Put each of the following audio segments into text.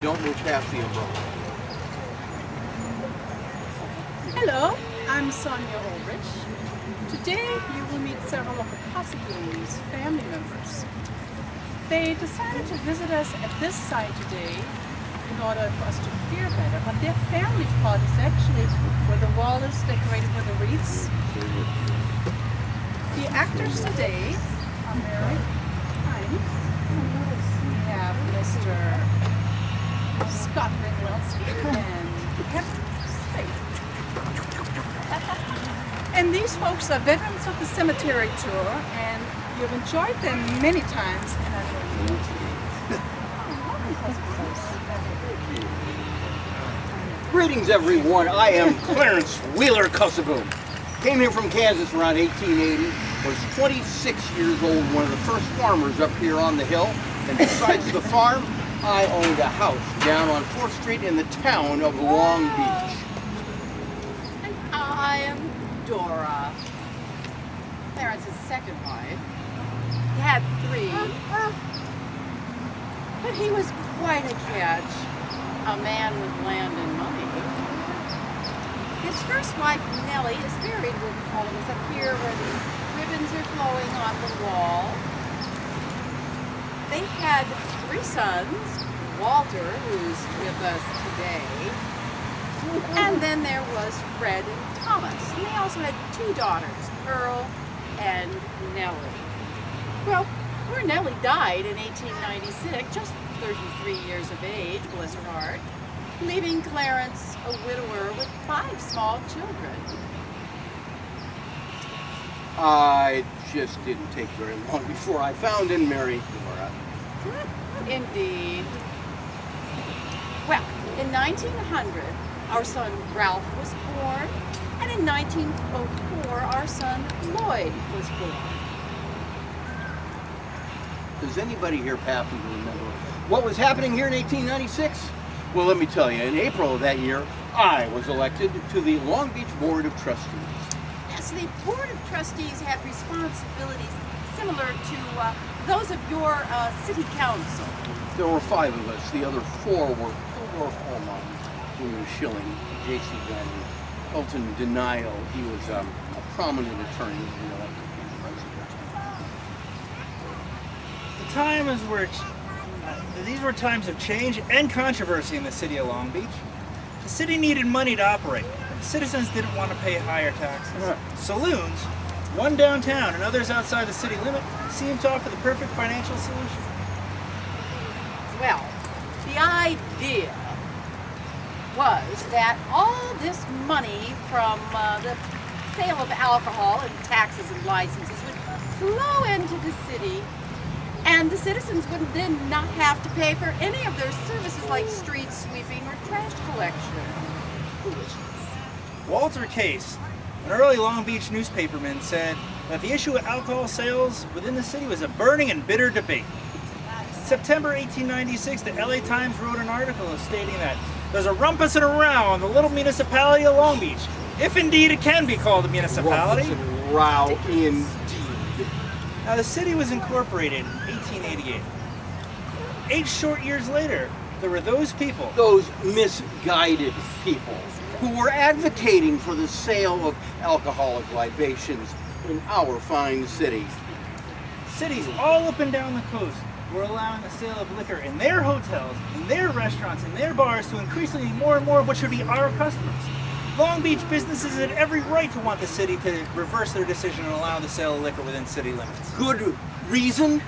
Don't move past the umbrella. Hello, I'm Sonia Ulrich. Today you will meet several of the Coseboom's family members. They decided to visit us at this site today in order for us to hear better, but their family plot is actually where the wall is decorated with the wreaths. The actors today are Mary Hinds. We have Mr. Scott Ringwelski and Captain Spaeth. And these folks are veterans of the cemetery tour, and you've enjoyed them many times, and I know you will too. Greetings, everyone. I am Clarence Wheeler Coseboom. Came here from Kansas around 1880. Was 26 years old, one of the first farmers up here on the hill. And besides the farm, I owned a house down on 4th Street in the town of Long Beach. And I am Dora, Clarence's second wife. He had 3, but he was quite a catch, a man with land and money. His first wife, Nellie, is buried with all of us up here where the ribbons are flowing on the wall. They had 3 sons, Walter, who's with us today, and then there was Fred and Thomas. And they also had 2 daughters, Pearl and Nellie. Well, poor Nellie died in 1896, just 33 years of age, bless her heart, leaving Clarence a widower with 5 small children. I just didn't take very long before I found and married Dora. Indeed. Well, in 1900, our son Ralph was born, and in 1904, our son Lloyd was born. Does anybody here happen to remember what was happening here in 1896? Well, let me tell you, in April of that year, I was elected to the Long Beach Board of Trustees. Yes, the Board of Trustees had responsibilities similar to those of your city council. There were 5 of us. The other 4 were Holman, William Schilling, J.C. Gunn, Elton Denial. He was a prominent attorney who was elected to the president. The times were, these were times of change and controversy in the city of Long Beach. The city needed money to operate. The citizens didn't want to pay higher taxes. Saloons, one downtown and others outside the city limit, seemed to offer the perfect financial solution. Well, the idea was that all this money from the sale of alcohol and taxes and licenses would flow into the city, and the citizens would then not have to pay for any of their services like street sweeping or trash collection. Foolishness. Walter Case, an early Long Beach newspaperman, said that the issue of alcohol sales within the city was a burning and bitter debate. In September 1896, the LA Times wrote an article stating that there's a rumpus and a row in the little municipality of Long Beach, if indeed it can be called a municipality. Row indeed. Now, the city was incorporated in 1888. 8 short years later, there were those people. Those misguided people who were advocating for the sale of alcoholic libations in our fine city. Cities all up and down the coast were allowing the sale of liquor in their hotels, in their restaurants, in their bars to increasingly more and more of what should be our customers. Long Beach businesses had every right to want the city to reverse their decision and allow the sale of liquor within city limits. Good reason?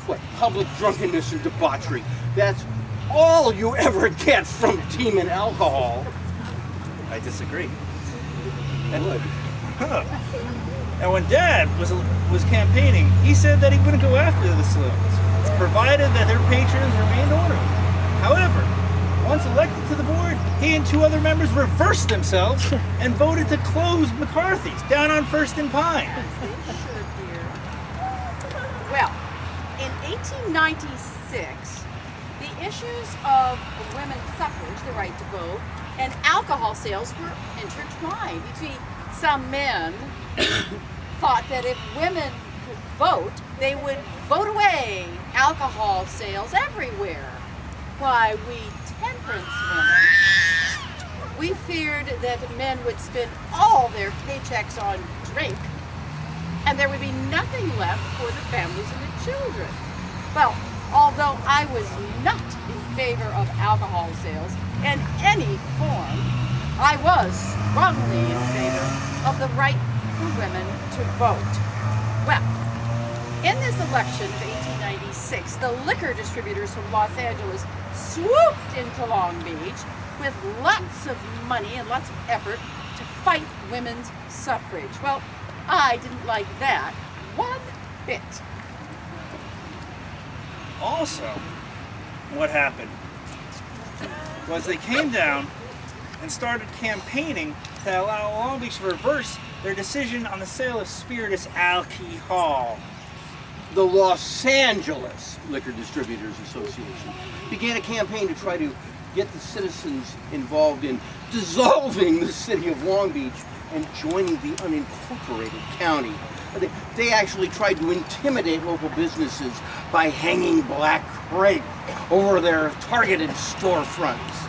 What, public drunkenness and debauchery. That's all you ever get from demon alcohol. I disagree. Good. Now, when Dad was campaigning, he said that he wouldn't go after the saloons, provided that their patrons remained orderly. However, once elected to the board, he and 2 other members reversed themselves and voted to close McCarthy's down on 1st and Pine. Well, in 1896, the issues of women's suffrage, the right to vote, and alcohol sales were intertwined. Between some men thought that if women could vote, they would vote away alcohol sales everywhere. Why, we temperance women. We feared that men would spend all their paychecks on drink, and there would be nothing left for the families and the children. Well, although I was not in favor of alcohol sales in any form, I was strongly in favor of the right for women to vote. Well, in this election of 1896, the liquor distributors from Los Angeles swooped into Long Beach with lots of money and lots of effort to fight women's suffrage. Well, I didn't like that one bit. Also, what happened was they came down and started campaigning to allow Long Beach to reverse their decision on the sale of spirituous alcohol. The Los Angeles Liquor Distributors Association began a campaign to try to get the citizens involved in dissolving the city of Long Beach and joining the unincorporated county. They actually tried to intimidate local businesses by hanging black crepe over their targeted storefronts.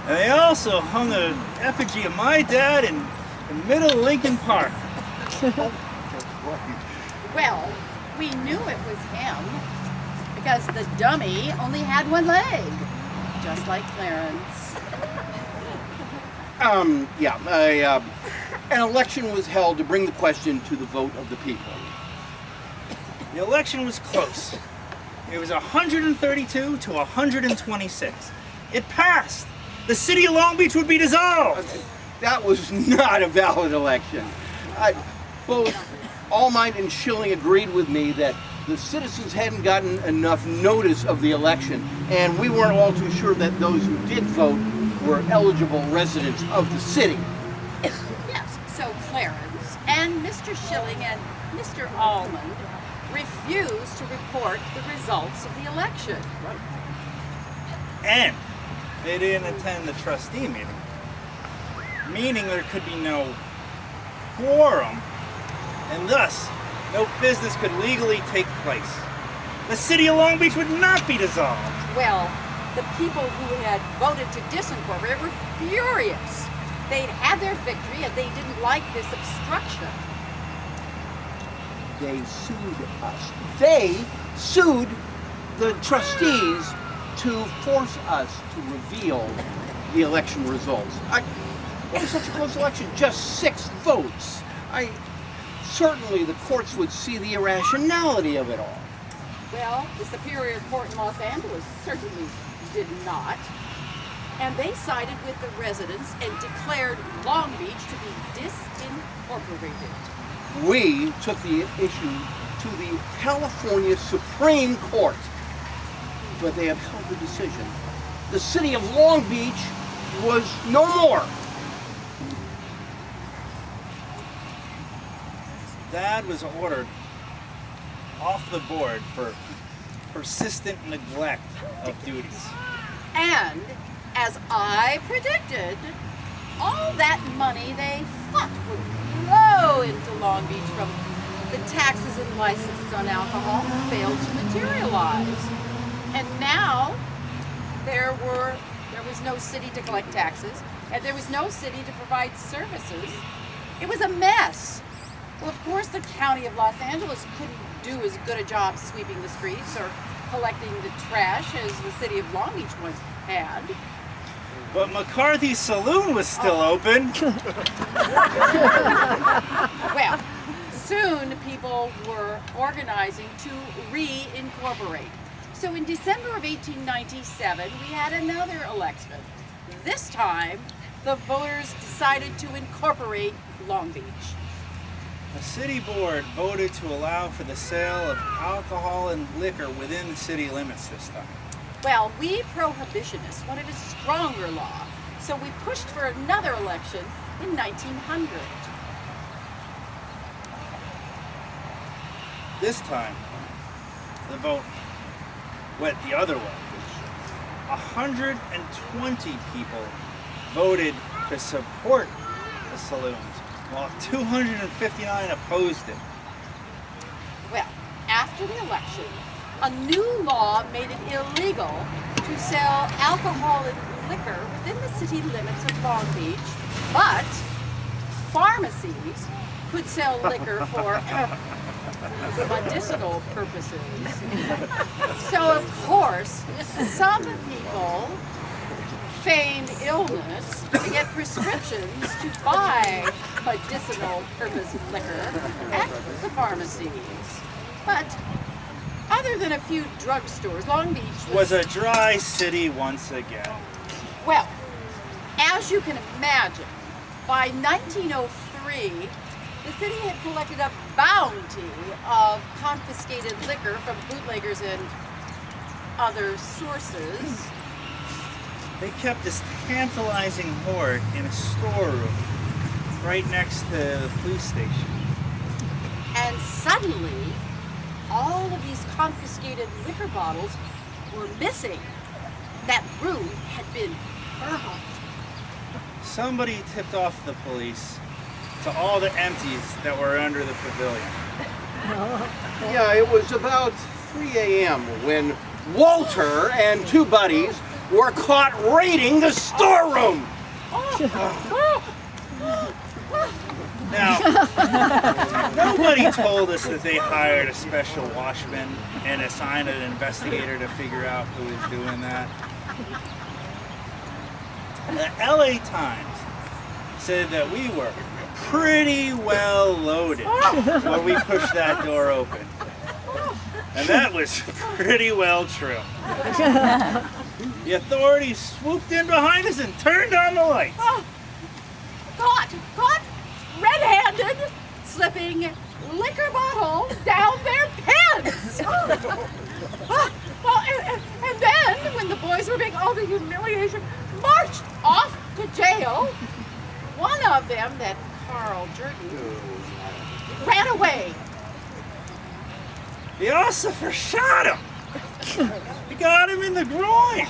And they also hung an effigy of my dad in the middle of Lincoln Park. Well, we knew it was him because the dummy only had one leg, just like Clarence. An election was held to bring the question to the vote of the people. The election was close. It was 132 to 126. It passed. The city of Long Beach would be dissolved. That was not a valid election. Both Allmight and Schilling agreed with me that the citizens hadn't gotten enough notice of the election, and we weren't all too sure that those who did vote were eligible residents of the city. Yes, so Clarence and Mr. Schilling and Mr. Almond refused to report the results of the election. And they didn't attend the trustee meeting, meaning there could be no quorum, and thus no business could legally take place. The city of Long Beach would not be dissolved. Well, the people who had voted to disincorporate were furious. They'd had their victory and they didn't like this obstruction. They sued us. They sued the trustees to force us to reveal the election results. It was such a close election, just 6 votes. Certainly the courts would see the irrationality of it all. Well, the Superior Court in Los Angeles certainly did not. And they sided with the residents and declared Long Beach to be disincorporated. We took the issue to the California Supreme Court, but they upheld the decision. The city of Long Beach was no more. Dad was ordered off the board for persistent neglect of duties. And, as I predicted, all that money they thought would flow into Long Beach from the taxes and licenses on alcohol failed to materialize. And now there was no city to collect taxes, and there was no city to provide services. It was a mess. Well, of course, the county of Los Angeles couldn't do as good a job sweeping the streets or collecting the trash as the city of Long Beach once had. But McCarthy's Saloon was still open. Well, soon people were organizing to reincorporate. So in December of 1897, we had another election. This time, the voters decided to incorporate Long Beach. The city board voted to allow for the sale of alcohol and liquor within the city limits this time. Well, we prohibitionists wanted a stronger law, so we pushed for another election in 1900. This time, the vote went the other way. 120 people voted to support the saloons, while 259 opposed it. Well, after the election, a new law made it illegal to sell alcohol and liquor within the city limits of Long Beach, but pharmacies could sell liquor for medicinal purposes. So of course, some people feigned illness to get prescriptions to buy medicinal purpose liquor at the pharmacies. But other than a few drugstores, Long Beach Was a dry city once again. well, as you can imagine, by 1903, the city had collected a bounty of confiscated liquor from bootleggers and other sources. They kept this tantalizing hoard in a storeroom right next to the police station. And suddenly, all of these confiscated liquor bottles were missing. That room had been burgled. Somebody tipped off the police to all the empties that were under the pavilion. Yeah, it was about 3 a.m. when Walter and two buddies were caught raiding the storeroom. Now, nobody told us that they hired a special watchman and assigned an investigator to figure out who was doing that. The LA Times said that we were pretty well loaded when we pushed that door open. And that was pretty well true. The authorities swooped in behind us and turned on the lights. Caught red-handed, slipping liquor bottles down their pants. Well, and then, when the boys were being all the humiliation, marched off to jail, one of them, that Carl Jordan, ran away. The ossifer shot him. He got him in the groin.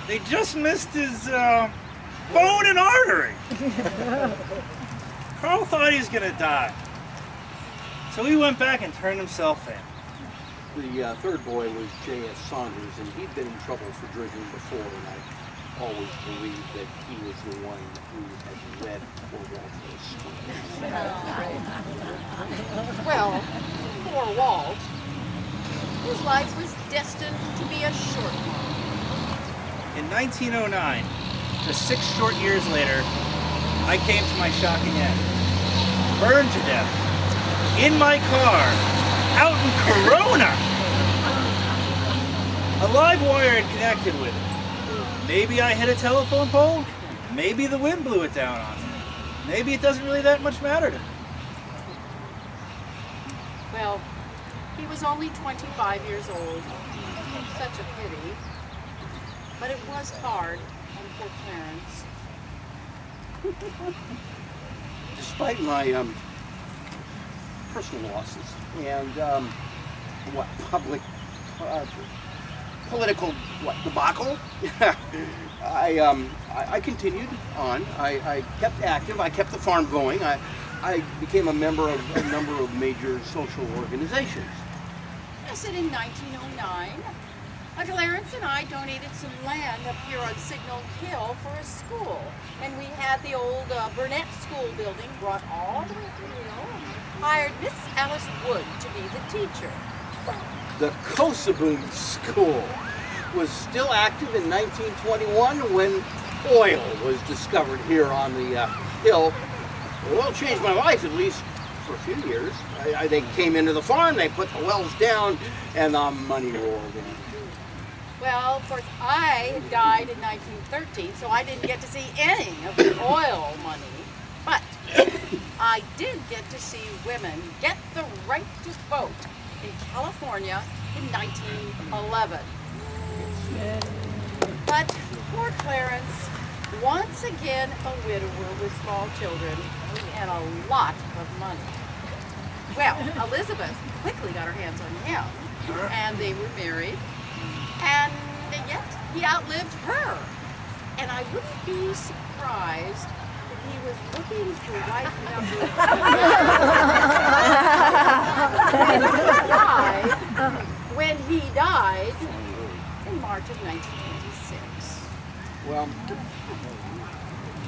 They just missed his bone and artery. Carl thought he was gonna die, so he went back and turned himself in. The third boy was J.S. Saunders, and he'd been in trouble for drinking before, and I always believed that he was the one who had led poor Walter astray. Well, poor Walt, his life was destined to be a short one. In 1909, just 6 short years later, I came to my shocking end. Burned to death. In my car. Out in Corona. A live wire had connected with it. Maybe I hit a telephone pole. Maybe the wind blew it down on me. Maybe it doesn't really that much matter to me. Well, he was only 25 years old. Such a pity. But it was hard on poor Clarence. Despite my personal losses and political debacle, I continued on. I kept active. I kept the farm going. I became a member of a number of major social organizations. Yes, and in 1909, Clarence and I donated some land up here on Signal Hill for a school. And we had the old Burnett School building brought all the way to the hill and hired Miss Alice Wood to be the teacher. The Coseboom School was still active in 1921 when oil was discovered here on the hill. Well, it changed my life, at least for a few years. They came into the farm, they put the wells down, and the money rolled in. Well, of course, I died in 1913, so I didn't get to see any of the oil money. But I did get to see women get the right to vote in California in 1911. But poor Clarence, once again a widower with small children and a lot of money. Well, Elizabeth quickly got her hands on him, and they were married. And yet, he outlived her. And I wouldn't be surprised if he was looking to wife number 2 when he died in March March of 1926. Well,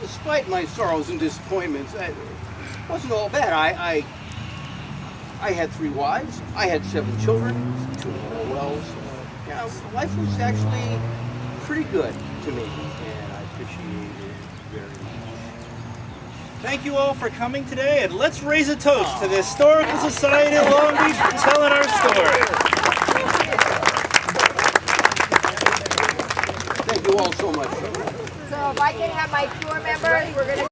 despite my sorrows and disappointments, it wasn't all bad. I had 3 wives. I had 7 children. 2 more wells. Life was actually pretty good to me, and I appreciate it very much. Thank you all for coming today, and let's raise a toast to the Historical Society of Long Beach for telling our story. Thank you all so much. So if I can have my tour members, we're going to